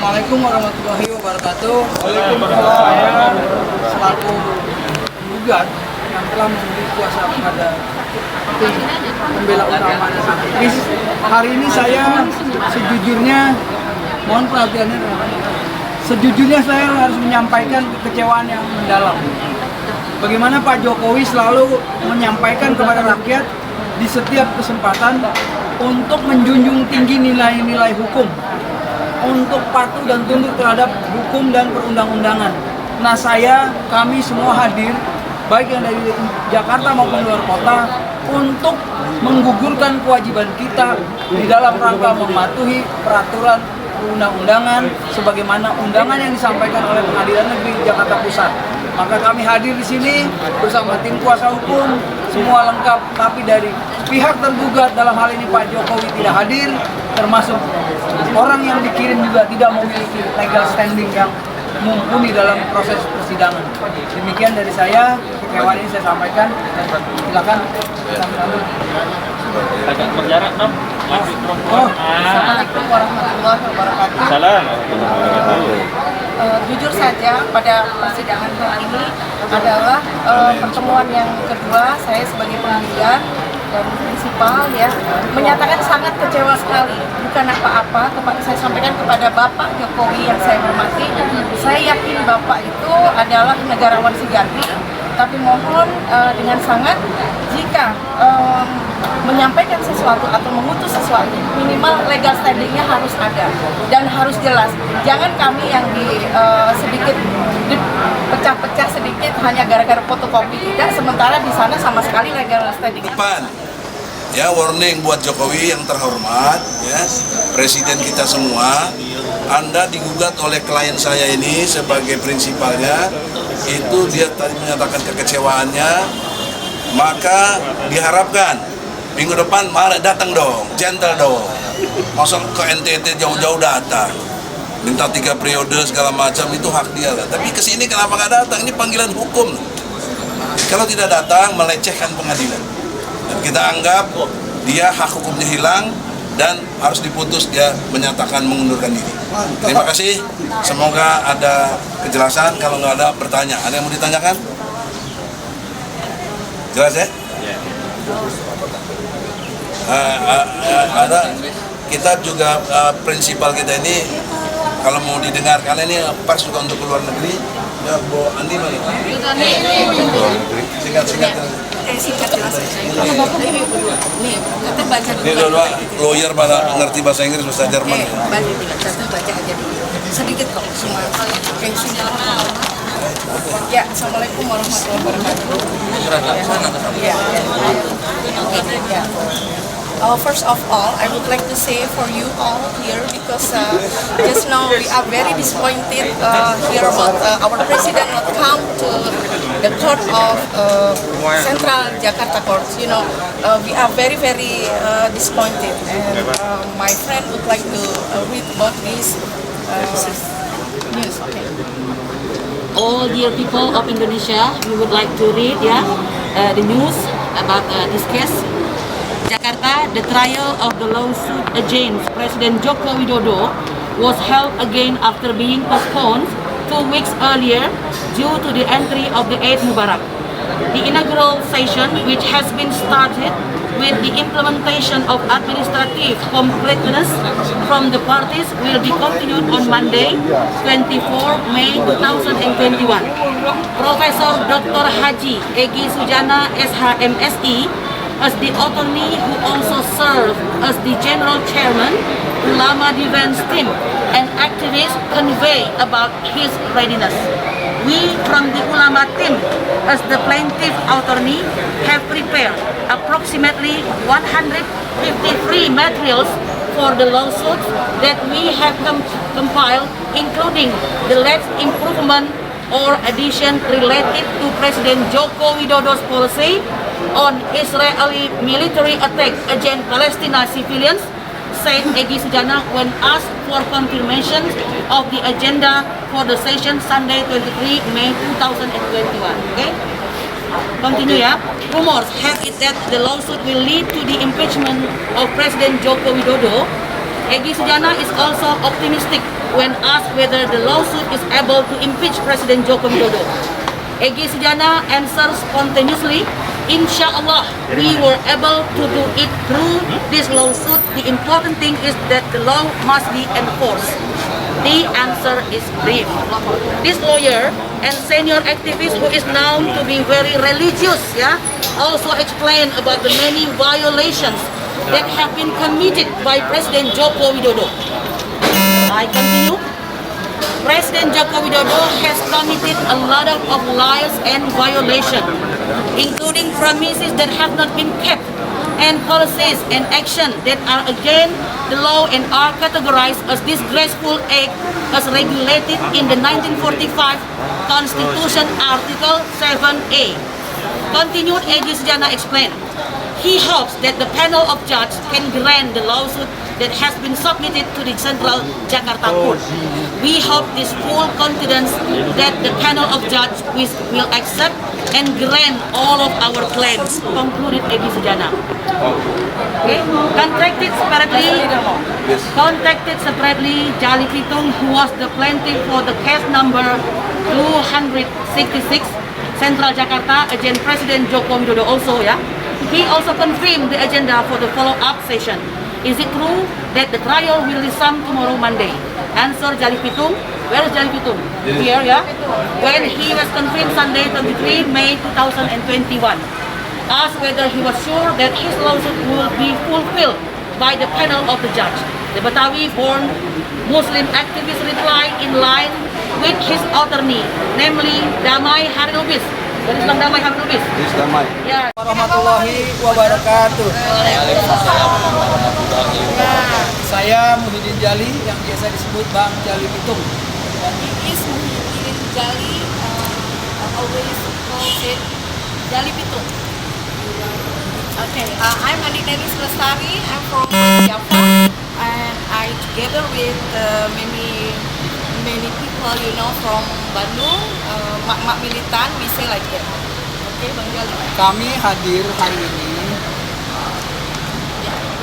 Assalamualaikum warahmatullahi wabarakatuh. Saya selaku penggugat yang telah memberi kuasa kepada tim pembela utama dan aktivis. Hari ini saya sejujurnya, mohon perhatiannya, sejujurnya saya harus menyampaikan kekecewaan yang mendalam. Bagaimana Pak Jokowi selalu menyampaikan kepada rakyat di setiap kesempatan untuk menjunjung tinggi nilai-nilai hukum, untuk patuh dan tunduk terhadap hukum dan perundang-undangan. Nah, kami semua hadir, baik yang dari Jakarta maupun luar kota, untuk menggugurkan kewajiban kita di dalam rangka mematuhi peraturan perundang-undangan sebagaimana undangan yang disampaikan oleh Pengadilan Negeri Jakarta Pusat. Maka kami hadir di sini bersama tim kuasa hukum, semua lengkap, tapi dari pihak tergugat dalam hal ini Pak Jokowi tidak hadir, termasuk orang yang dikirim juga tidak memiliki legal standing yang mumpuni dalam proses persidangan. Demikian dari saya, kekecewaan ini saya sampaikan. Silakan. Agak berjarak dong. Assalamualaikum warahmatullahi wabarakatuh. Salam. Jujur saja pada persidangan hari ini adalah pertemuan yang kedua saya sebagai penggugat dan prinsipal ya menyatakan sangat kecewa sekali. Bukan apa-apa, saya sampaikan kepada Bapak Jokowi yang saya hormati. Saya yakin Bapak itu adalah negarawan sejati, tapi mohon dengan sangat jika menyampaikan sesuatu atau mengutus sesuatu, minimal legal standingnya harus ada dan harus jelas. Jangan kami yang sedikit pecah-pecah sedikit hanya gara-gara fotokopi tidak, sementara di sana sama sekali legal standing. Ya, warning buat Jokowi yang terhormat, ya, Presiden kita semua. Anda digugat oleh klien saya ini sebagai prinsipalnya, itu dia tadi menyatakan kekecewaannya, maka diharapkan minggu depan malah datang dong, gentle dong. Masa ke NTT jauh-jauh datang, minta 3 periode segala macam, itu hak dia lah. Tapi kesini kenapa nggak datang? Ini panggilan hukum. Kalau tidak datang, melecehkan pengadilan. Dan kita anggap dia hak hukumnya hilang dan harus diputus, dia menyatakan mengundurkan diri. Terima kasih. Semoga ada kejelasan. Kalau nggak ada, bertanya. Ada yang mau ditanyakan? Jelas ya? Ada. Kita juga prinsipal kita ini kalau mau didengar, karena ini pers juga untuk keluar negeri. Ya, Bu Andi mana? Singkat-singkat. Singkat jelas. Nih, kata baca dulu. Ini dua lawyer pada ngerti bahasa Inggris, bahasa Jerman. Baca aja dulu. Sedikit kok semua. Oke, ya, Assalamualaikum warahmatullahi wabarakatuh. Ya. First of all, I would like to say for you all here, because just now we are very disappointed here about our president not come to the court of Central Jakarta Court. You know, we are very disappointed, and my friend would like to read about this news. Okay. All dear people of Indonesia, we would like to read the news about this case. Jakarta, the trial of the lawsuit against President Joko Widodo was held again after being postponed 2 weeks earlier due to the entry of the Eid Mubarak. The inaugural session, which has been started with the implementation of administrative completeness from the parties, will be continued on Monday, 24 May 2021. Professor Dr. Haji Egy Sujana SHMSI, as the attorney who also served as the general chairman, Ulama Defense Team, and activists convey about his readiness. We from the Ulama Team, as the plaintiff attorney, have prepared approximately 153 materials for the lawsuits that we have compiled, including the latest improvement or addition related to President Joko Widodo's policy on Israeli military attack against Palestinian civilians, said Egy Sujana when asked for confirmation of the agenda for the session Sunday 23 May 2021. Okay? Continue, yeah? Rumors have it that the lawsuit will lead to the impeachment of President Joko Widodo. Egy Sujana is also optimistic when asked whether the lawsuit is able to impeach President Joko Widodo. Egy Sujana answered spontaneously, "Inshallah, we were able to do it through this lawsuit. The important thing is that the law must be enforced." The answer is brief. This lawyer and senior activist who is known to be very religious, also explained about the many violations that have been committed by President Joko Widodo. I continue. President Joko Widodo has committed a lot of lies and violations, including promises that have not been kept, and policies and actions that are against the law and are categorized as disgraceful act as regulated in the 1945 Constitution Article 7A. Continued, Egy Sujana explained. He hopes that the panel of judges can grant the lawsuit that has been submitted to the Central Jakarta Court. We hope this full confidence that the panel of judges will accept and grant all of our claims, concluded Egy Sujana. Okay. Contacted separately, Jali Pitung, who was the plaintiff for the case number 266, Central Jakarta, against President Joko Widodo also, He also confirmed the agenda for the follow-up session. Is it true that the trial will resume tomorrow Monday? Answer, Jali Pitung. Where is Jali Pitung? Here, When he was confirmed Sunday, 23 May 2021. Asked whether he was sure that his lawsuit will be fulfilled by the panel of the judge. The Betawi-born Muslim activist replied in line with his attorney, namely Damai Harilubis. Dari Islam Damai Harilubis. Damai. Ya. Warahmatullahi wabarakatuh. Saya Muhyiddin Jali yang biasa disebut Bang Jali Pitung. He is Muhyiddin Jali, always calls it Jali Pitung. Okay, I'm Andi Nenis Lestari. I'm from Java, and I together with many people, from Bandung, mak-mak militan, we say like that. Okay, Bang Jali. Kami hadir hari ini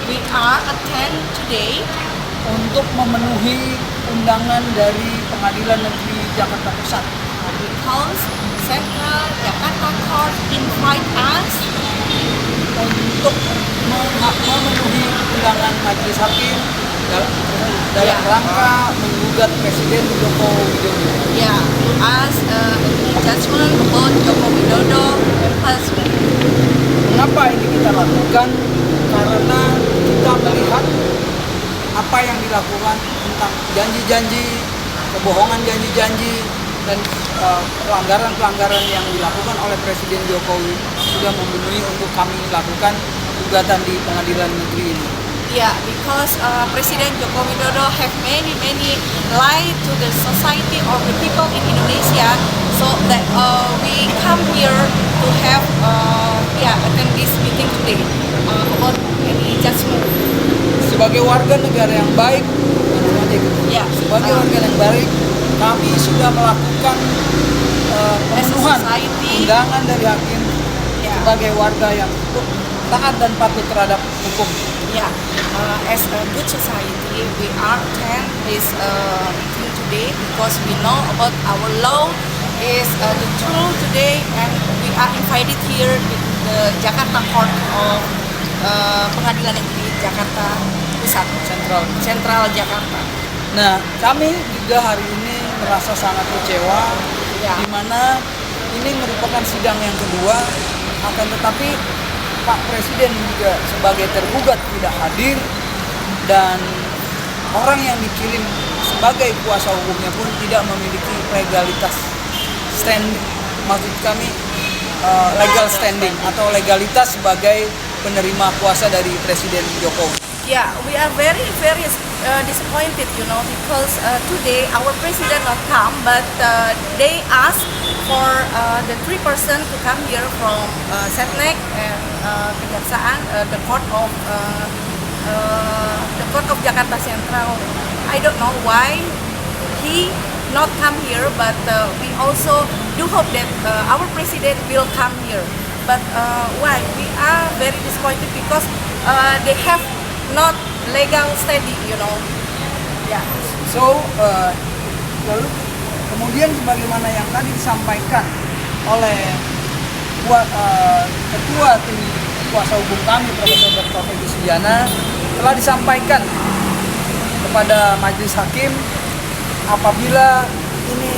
We are attend today untuk memenuhi undangan dari Pengadilan Negeri Jakarta Pusat because Central Jakarta Court invite us untuk memenuhi undangan majelis hakim dalam rangka menggugat Presiden Joko Widodo. to ask judgment about Joko Widodo husband. Mengapa ini kita lakukan? Karena kita melihat apa yang dilakukan tentang janji-janji, kebohongan janji-janji, dan pelanggaran-pelanggaran yang dilakukan oleh Presiden Jokowi sudah memenuhi untuk kami lakukan gugatan di pengadilan negeri ini. Yeah, because President Joko Widodo have many lie to the society or the people in Indonesia, so that we come here to have attend this meeting today about any judgment. Sebagai warga negara yang baik, sebagai warga yang baik, kami sudah melakukan pemenuhan undangan dari hakim sebagai warga yang taat dan patuh terhadap hukum. As a good society, we are attend this meeting today because we know about our law is the truth today, and we are invited here in the Jakarta Court of Pengadilan Negeri Jakarta Pusat, Central Jakarta. Nah, kami juga hari ini merasa sangat kecewa, di mana ini merupakan sidang yang kedua, akan tetapi Pak Presiden juga sebagai tergugat tidak hadir, dan orang yang dikirim sebagai kuasa hukumnya pun tidak memiliki legalitas standing, maksud kami legal standing atau legalitas sebagai penerima kuasa dari Presiden Jokowi. Yeah, we are very disappointed, because today our president not come, but they asked for the 3 person to come here from Setnek and Kejaksaan, the court of Jakarta Central. I don't know why he not come here, but we also do hope that our president will come here. But why? We are very disappointed because they have not legal standing, Yeah. Lalu kemudian sebagaimana yang tadi disampaikan oleh ketua tim kuasa hukum kami Profesor Dr. Egy Sujana, telah disampaikan kepada majelis hakim apabila ini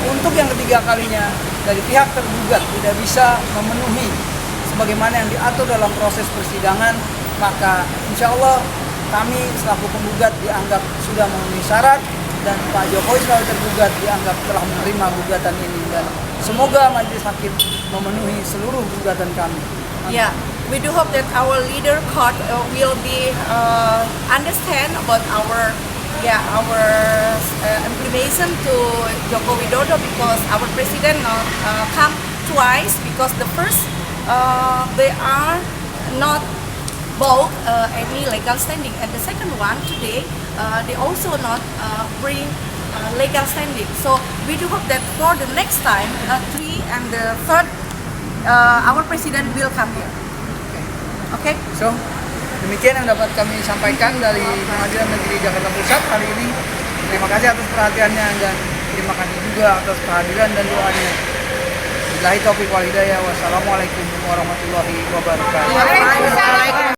untuk yang ketiga kalinya dari pihak tergugat tidak bisa memenuhi sebagaimana yang diatur dalam proses persidangan, maka insya Allah kami selaku penggugat dianggap sudah memenuhi syarat dan Pak Jokowi selaku tergugat dianggap telah menerima gugatan ini, dan semoga majelis hakim memenuhi seluruh gugatan kami. Yeah, we do hope that our leader court will be understand about our implementation to Joko Widodo, because our president come twice, because the first they are not both any legal standing, and the second one today they also not bring legal standing. So we do hope that for the next time, three and the third, our president will come here. Okay? So demikian yang dapat kami sampaikan dari Pengadilan Negeri Jakarta Pusat hari ini. Terima kasih atas perhatiannya dan terima kasih juga atas kehadiran dan doanya. Billahi taufiq wal hidayah. Wassalamualaikum warahmatullahi wabarakatuh. Waalaikumsalam.